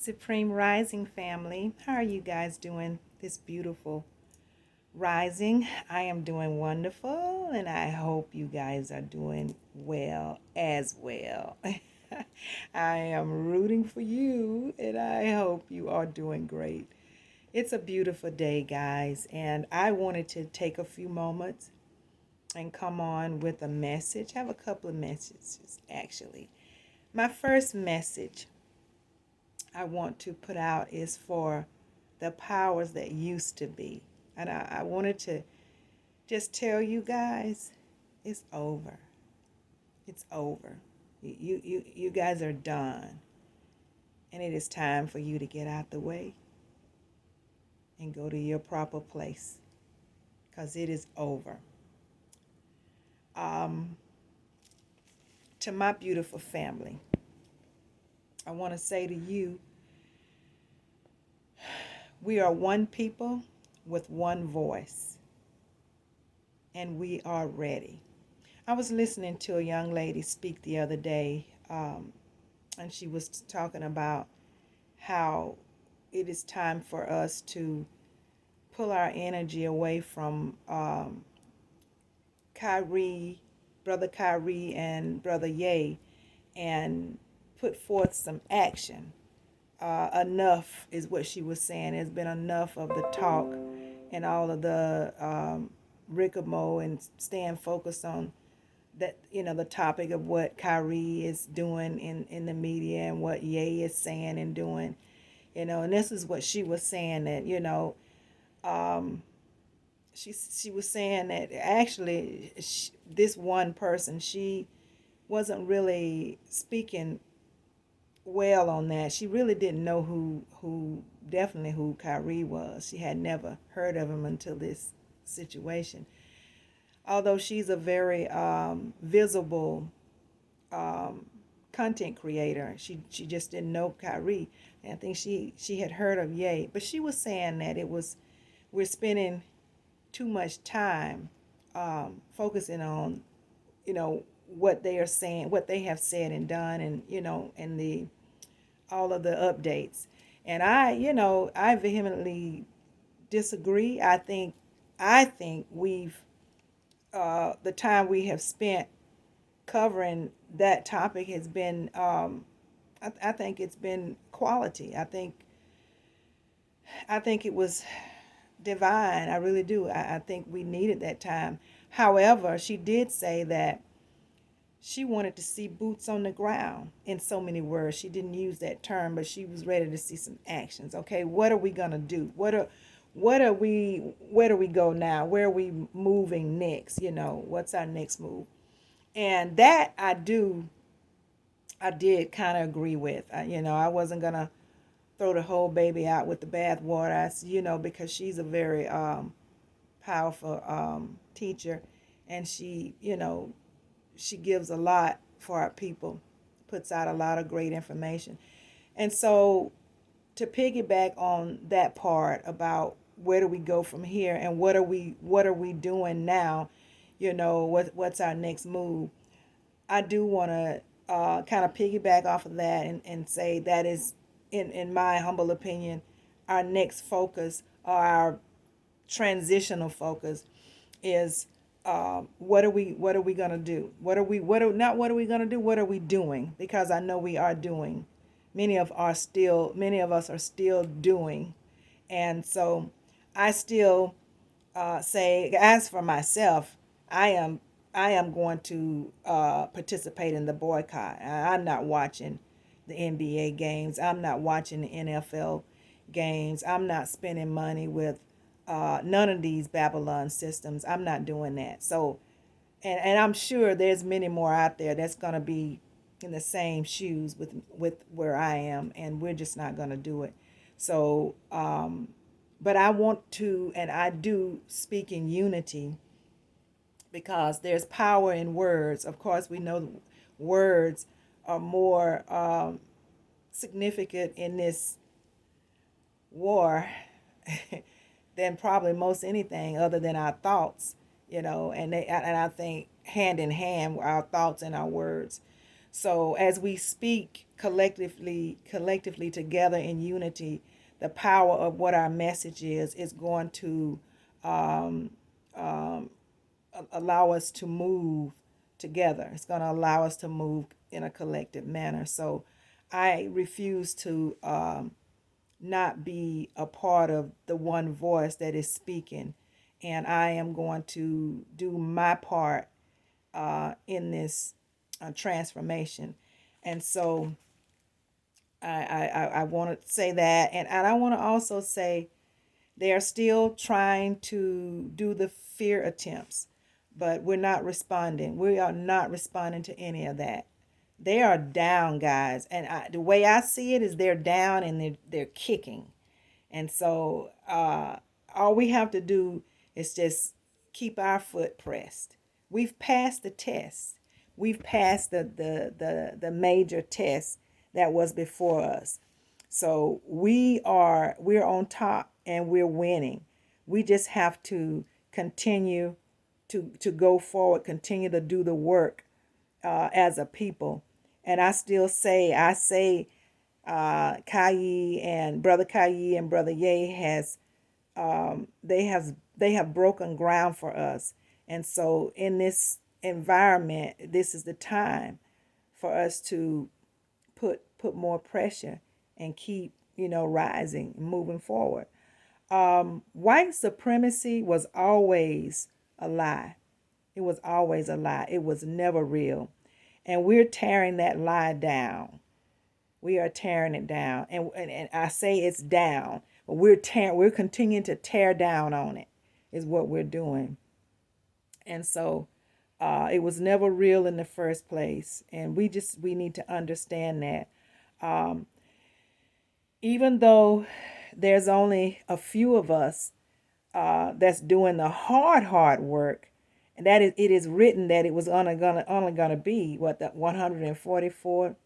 Supreme Rising family. How are you guys doing this beautiful rising? I am doing wonderful, and I hope you guys are doing well as well. I am rooting for you, and I hope you are doing great. It's a beautiful day, guys, and I wanted to take a few moments and come on with a message. I have a couple of messages, actually. My first message I want to put out is for the powers that used to be. And I wanted to just tell you guys it's over. It's over. You guys are done. And it is time for you to get out the way and go to your proper place because it is over. Um, to my beautiful family, I want to say to you, we are one people with one voice, and we are ready. I was listening to a young lady speak the other day, and she was talking about how it is time for us to pull our energy away from Kyrie, Brother Kyrie, and Brother Ye, and put forth some action. Enough is what she was saying. There's been enough of the talk and all of the rigmarole and staying focused on that, the topic of what Kyrie is doing in the media and what Ye is saying and doing, and this is what she was saying that, um, she was saying that actually this one person, she wasn't really speaking well on that. She really didn't know who Kyrie was. She had never heard of him until this situation. Although she's a very visible content creator, she just didn't know Kyrie. And I think she had heard of Ye, but she was saying that we're spending too much time focusing on what they are saying, what they have said and done, and the all of the updates. And I vehemently disagree. I think we've the time we have spent covering that topic has been I think it's been quality. I think it was divine. I really do. I think we needed that time. However, she did say that she wanted to see boots on the ground. In so many words, she didn't use that term, but she was ready to see some actions. Okay, what are we gonna do? Where do we go now? Where are we moving next? What's our next move? And that I did kind of agree with. I wasn't gonna throw the whole baby out with the bathwater. Because she's a very powerful teacher, and she gives a lot for our people, puts out a lot of great information. And so to piggyback on that part about where do we go from here and what are we doing now, what's our next move, I do want to kind of piggyback off of that and say that is, in my humble opinion, our next focus, or our transitional focus, is what are we gonna do? What are we gonna do? What are we doing? Because I know we are doing. Many of us are still doing, and so I still say, as for myself, I am I am going to participate in the boycott. I'm not watching the NBA games. I'm not watching the NFL games. I'm not spending money with none of these Babylon systems. I'm not doing that. So, and I'm sure there's many more out there that's going to be in the same shoes with where I am, and we're just not going to do it. So, but I want to, and I do speak in unity because there's power in words. Of course, we know words are more significant in this war than probably most anything other than our thoughts, and I think hand in hand our thoughts and our words. So as we speak collectively together in unity, the power of what our message is going to um, um, allow us to move together. It's going to allow us to move in a collective manner. So I refuse to not be a part of the one voice that is speaking. And I am going to do my part in this transformation. And so I want to say that. And I want to also say they are still trying to do the fear attempts, but we're not responding. We are not responding to any of that. They are down, guys. And the way I see it is they're down and they're kicking. And so all we have to do is just keep our foot pressed. We've passed the test. We've passed the major test that was before us. So we're on top and we're winning. We just have to continue to go forward, continue to do the work as a people. And I say Kayi and Brother Ye has they have broken ground for us. And so in this environment, this is the time for us to put more pressure and keep, rising, moving forward. White supremacy was always a lie. It was always a lie. It was never real. And we're tearing that lie down. We are tearing it down. And I say it's down, but we're continuing to tear down on it, is what we're doing. And so it was never real in the first place. And we need to understand that. Even though there's only a few of us that's doing the hard work, and that it is written that it was only gonna be the 144,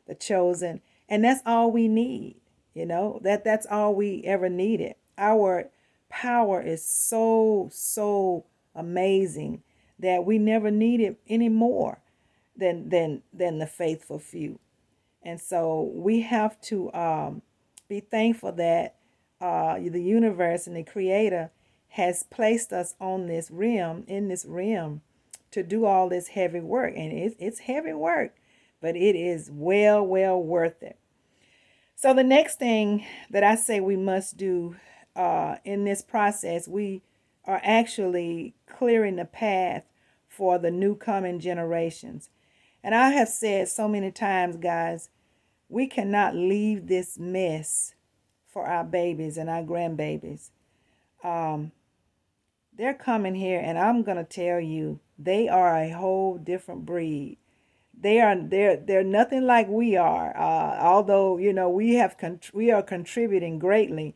the chosen, and that's all we need. That's all we ever needed. Our power is so amazing that we never needed any more than the faithful few. And so we have to be thankful that the universe and the creator has placed us on this realm, in this realm, to do all this heavy work. And it's heavy work, but it is well worth it. So the next thing that I say we must do in this process, we are actually clearing the path for the new coming generations. And I have said so many times, guys, we cannot leave this mess for our babies and our grandbabies. They're coming here, and I'm gonna tell you, they are a whole different breed. They're nothing like we are. Although we are contributing greatly,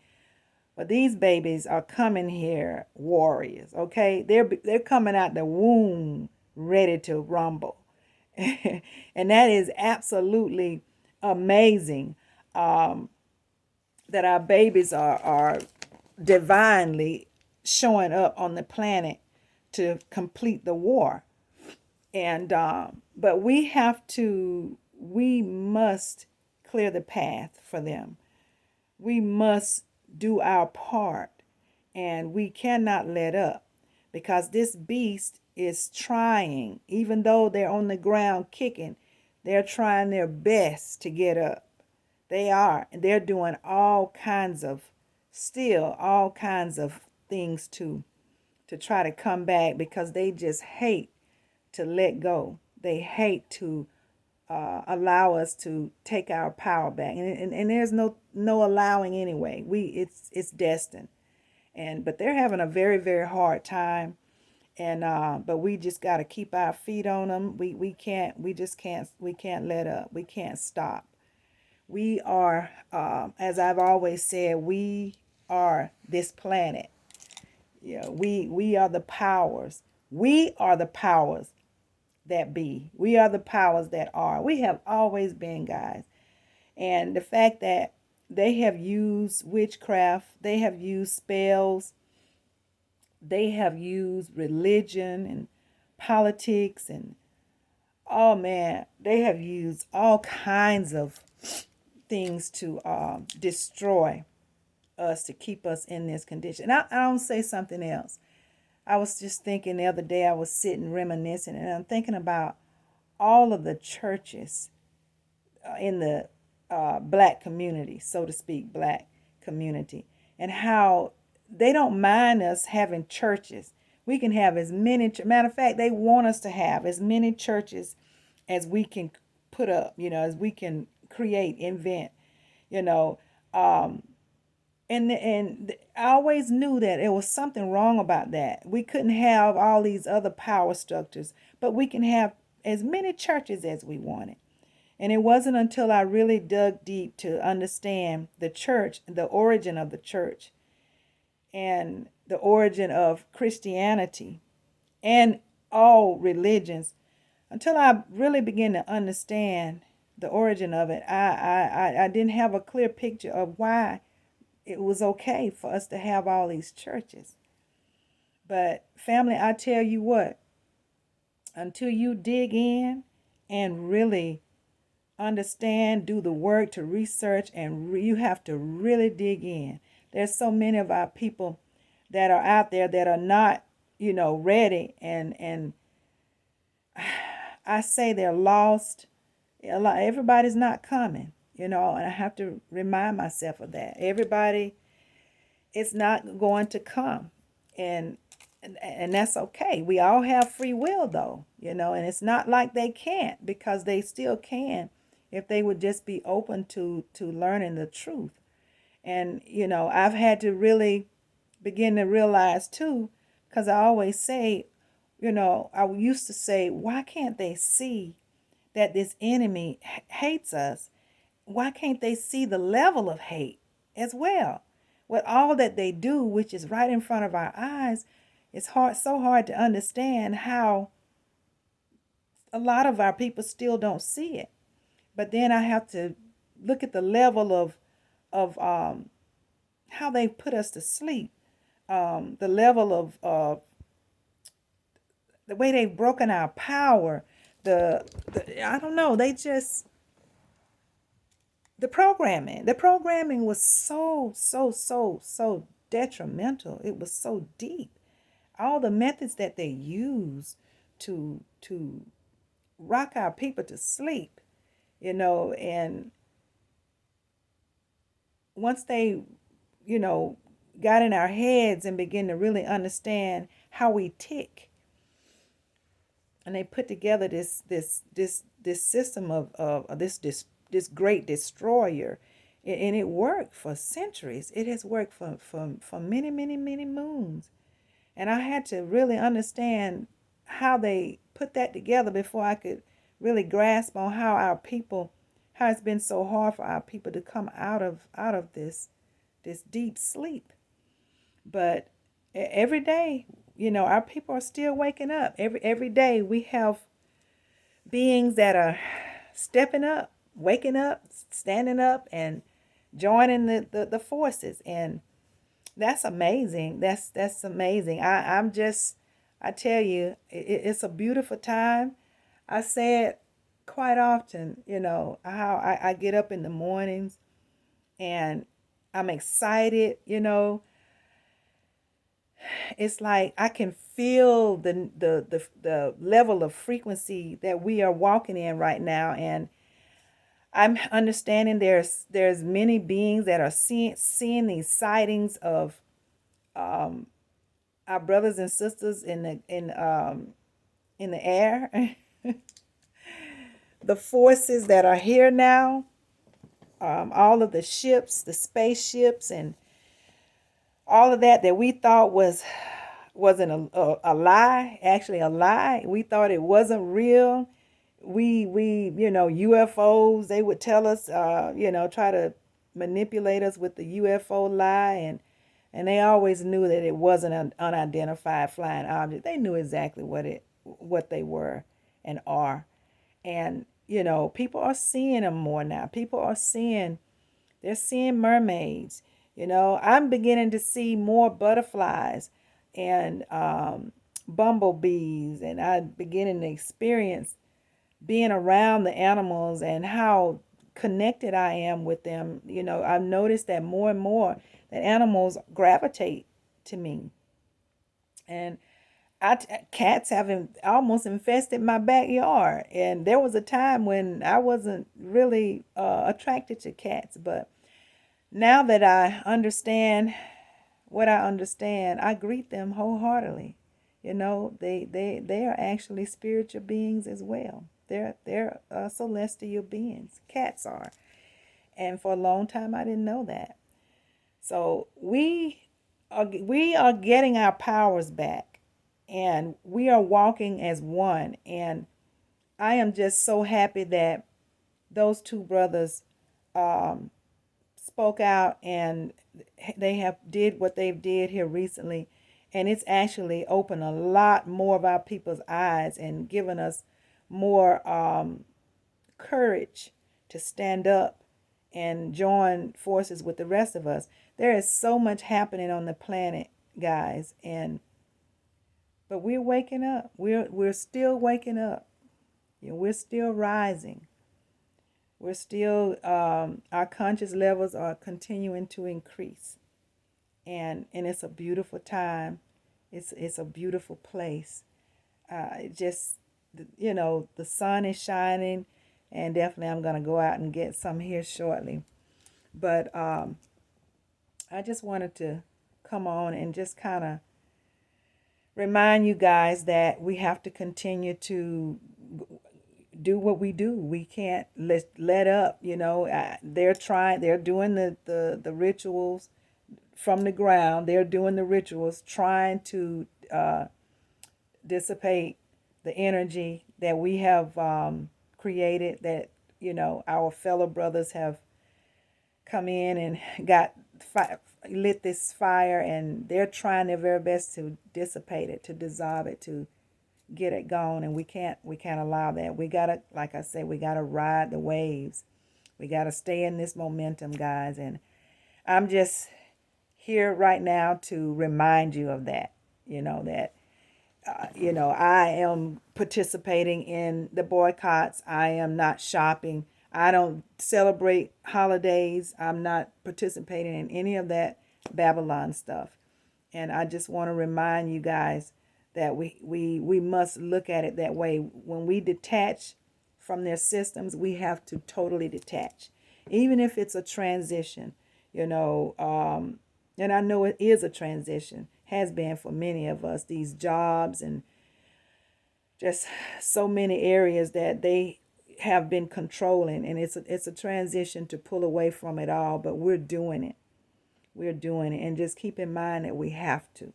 but these babies are coming here warriors. Okay, they're coming out the womb ready to rumble, and that is absolutely amazing. That our babies are divinely showing up on the planet to complete the war. And but we must clear the path for them. We must do our part, and we cannot let up, because this beast is trying. Even though they're on the ground kicking, they're trying their best to get up. They are, and they're doing all kinds of things to try to come back, because they just hate to let go. They hate to allow us to take our power back, and there's no allowing anyway. It's destined, but they're having a very hard time, and but we just got to keep our feet on them. We can't let up. We can't stop. We are, as I've always said, we are this planet. Yeah, we are the powers. We are the powers that be. We are the powers that are. We have always been, guys. And the fact that they have used witchcraft, they have used spells, they have used religion and politics and Oh man, they have used all kinds of things to destroy us, to keep us in this condition. I don't say something else. I was just thinking the other day, I was sitting reminiscing, and I'm thinking about all of the churches in the black community, so to speak, black community, and how they don't mind us having churches. We can have as many, matter of fact, they want us to have as many churches as we can put up, as we can create, invent, you know. Um, and I always knew that it was something wrong about that. We couldn't have all these other power structures, but we can have as many churches as we wanted. And it wasn't until I really dug deep to understand the church, the origin of the church, and the origin of Christianity and all religions, until I really began to understand the origin of it, I didn't have a clear picture of why it was okay for us to have all these churches. But family, I tell you what, until you dig in and really understand, do the work to research, and you have to really dig in. There's so many of our people that are out there that are not, ready, and I say they're lost. Everybody's not coming, and I have to remind myself of that. Everybody is not going to come, and and that's okay. We all have free will, though, and it's not like they can't, because they still can if they would just be open to learning the truth. And I've had to really begin to realize too, because I always say, I used to say, why can't they see that this enemy hates us? Why can't they see the level of hate as well? With all that they do, which is right in front of our eyes, it's so hard to understand how a lot of our people still don't see it. But then I have to look at the level of how they put us to sleep, the level of the way they've broken our power. The I don't know. They just The programming was so detrimental. It was so deep. All the methods that they use to rock our people to sleep, and once they, you know, got in our heads and begin to really understand how we tick, and they put together this system of this great destroyer, and it worked for centuries. It has worked for many moons, and I had to really understand how they put that together before I could really grasp on how it's been so hard for our people to come out of this deep sleep. But every day, our people are still waking up. Every day we have beings that are stepping up, waking up, standing up, and joining the forces. And that's amazing. That's amazing. I tell you, it's a beautiful time. I say it quite often, how I get up in the mornings and I'm excited. It's like I can feel the level of frequency that we are walking in right now, and I'm understanding there's many beings that are seeing these sightings of um, our brothers and sisters in the air. The forces that are here now, all of the ships, the spaceships, and all of that we thought wasn't a lie, actually a lie. We thought it wasn't real. We UFOs, they would tell us, try to manipulate us with the UFO lie, and they always knew that it wasn't an unidentified flying object. They knew exactly what they were and are. And people are seeing them more now. They're seeing mermaids. I'm beginning to see more butterflies and bumblebees, and I'm beginning to experience being around the animals and how connected I am with them, I've noticed that more and more that animals gravitate to me. And cats have almost infested my backyard. And there was a time when I wasn't really attracted to cats, but now that I understand what I understand, I greet them wholeheartedly. They are actually spiritual beings as well. They're celestial beings. Cats are, and for a long time I didn't know that. So we are getting our powers back, and we are walking as one. And I am just so happy that those two brothers um, spoke out, and they have did what they've did here recently, and it's actually opened a lot more of our people's eyes and given us more courage to stand up and join forces with the rest of us. There is so much happening on the planet, guys, and but we're waking up. We're still waking up. We're still rising. We're still our conscious levels are continuing to increase, and it's a beautiful time. It's a beautiful place. It just the sun is shining, and definitely I'm gonna go out and get some here shortly. But I just wanted to come on and just kind of remind you guys that we have to continue to do what we do. We can't let up. They're doing the rituals from the ground. They're doing the rituals, trying to dissipate the energy that we have created, that our fellow brothers have come in and lit this fire, and they're trying their very best to dissipate it, to dissolve it, to get it gone. And we can't allow that. We gotta, like I said, we gotta ride the waves. We gotta stay in this momentum, guys. And I'm just here right now to remind you of that. That I am participating in the boycotts. I am not shopping. I don't celebrate holidays. I'm not participating in any of that Babylon stuff. And I just want to remind you guys that we must look at it that way. When we detach from their systems, we have to totally detach, even if it's a transition, and I know it is a transition, has been for many of us, these jobs and just so many areas that they have been controlling. And it's a transition to pull away from it all, but we're doing it. We're doing it. And just keep in mind that we have to.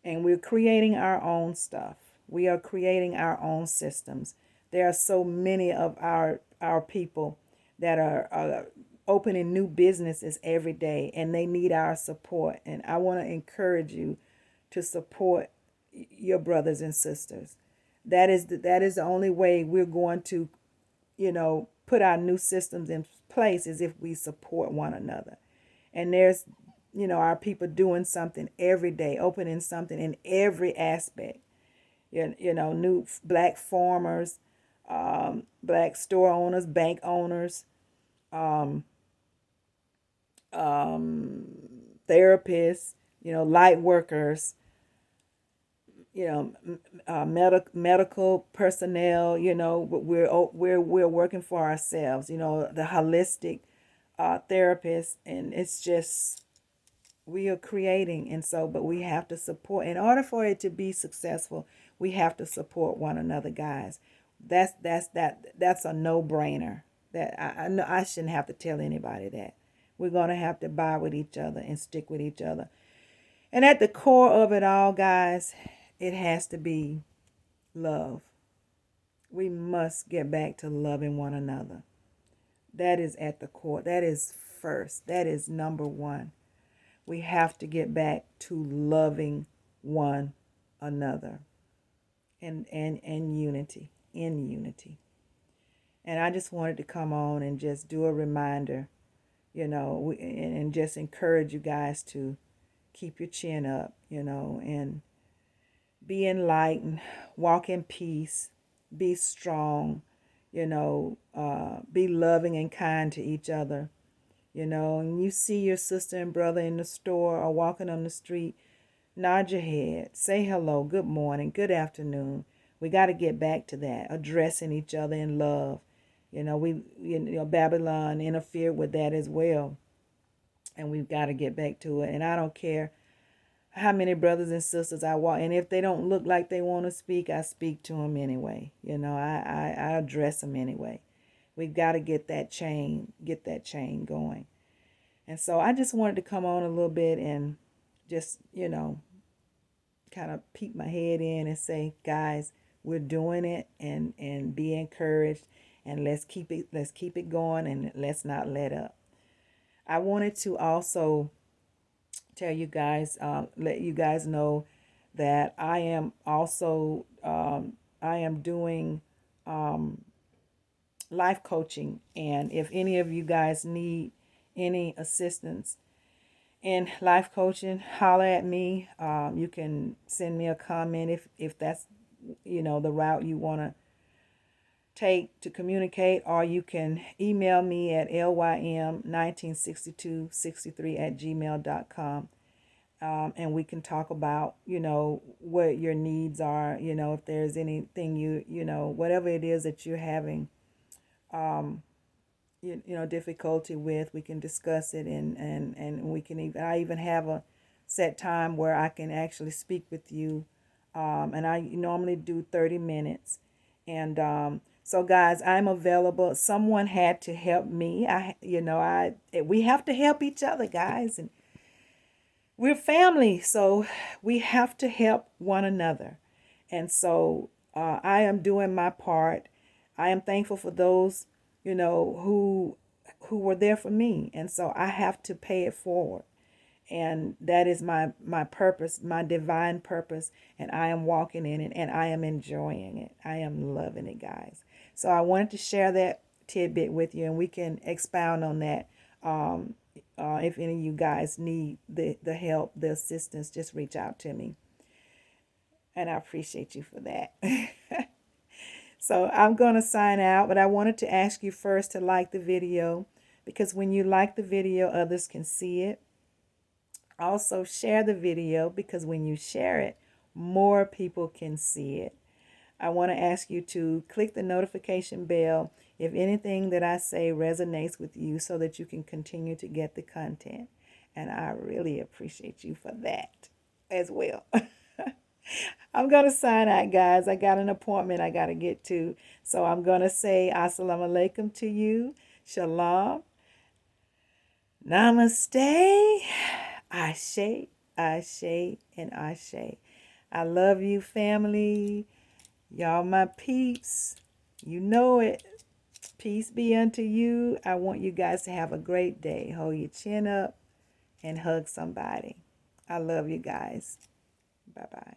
And we're creating our own stuff. We are creating our own systems. There are so many of our people that are opening new businesses every day, and they need our support. And I want to encourage you to support your brothers and sisters. That is the only way we're going to, put our new systems in place, is if we support one another. And there's, our people doing something every day, opening something in every aspect. New black farmers, black store owners, bank owners, um, therapists, light workers, medical personnel. But we're working for ourselves. The holistic therapists, and it's just we are creating. And so, but we have to support. In order for it to be successful, we have to support one another, guys. That's a no-brainer. That I know I shouldn't have to tell anybody that. We're gonna have to buy with each other and stick with each other. And at the core of it all, guys, it has to be love. We must get back to loving one another. That is at the core. That is first. That is number one. We have to get back to loving one another and unity, in unity. And I just wanted to come on and just do a reminder, and just encourage you guys to keep your chin up, and be enlightened, walk in peace, be strong, be loving and kind to each other. And you see your sister and brother in the store or walking on the street, nod your head, say hello, good morning, good afternoon. We got to get back to that, addressing each other in love. Babylon interfered with that as well, and we've got to get back to it. And I don't care how many brothers and sisters I walk, and if they don't look like they want to speak, I speak to them anyway. I address them anyway. We've got to get that chain going. And so I just wanted to come on a little bit and just, kind of peek my head in and say, guys, we're doing it, and be encouraged, and let's keep it going, and let's not let up. I wanted to also tell you guys, let you guys know that I am also I am doing life coaching, and if any of you guys need any assistance in life coaching, holler at me. You can send me a comment if that's the route you want to take to communicate, or you can email me at lym196263@gmail.com. And we can talk about what your needs are, if there's anything whatever it is that you're having difficulty with, we can discuss it, and we can I even have a set time where I can actually speak with you, and I normally do 30 minutes. And so guys, I'm available. Someone had to help me. We have to help each other, guys, and we're family, so we have to help one another. And so I am doing my part. I am thankful for those who were there for me, and so I have to pay it forward. And that is my purpose, my divine purpose, and I am walking in it, and I am enjoying it. I am loving it, guys. So I wanted to share that tidbit with you, and we can expound on that. If any of you guys need the help, the assistance, just reach out to me, and I appreciate you for that. So I'm going to sign out, but I wanted to ask you first to like the video, because when you like the video, others can see it. Also, share the video, because when you share it, more people can see it. I want to ask you to click the notification bell if anything that I say resonates with you, so that you can continue to get the content. And I really appreciate you for that as well. I'm going to sign out, guys. I got an appointment I got to get to. So I'm going to say assalamu alaikum to you. Shalom. Namaste. Ashe, Ashe, and Ashe. I love you, family. Y'all my peeps. You know it. Peace be unto you. I want you guys to have a great day. Hold your chin up and hug somebody. I love you guys. Bye-bye.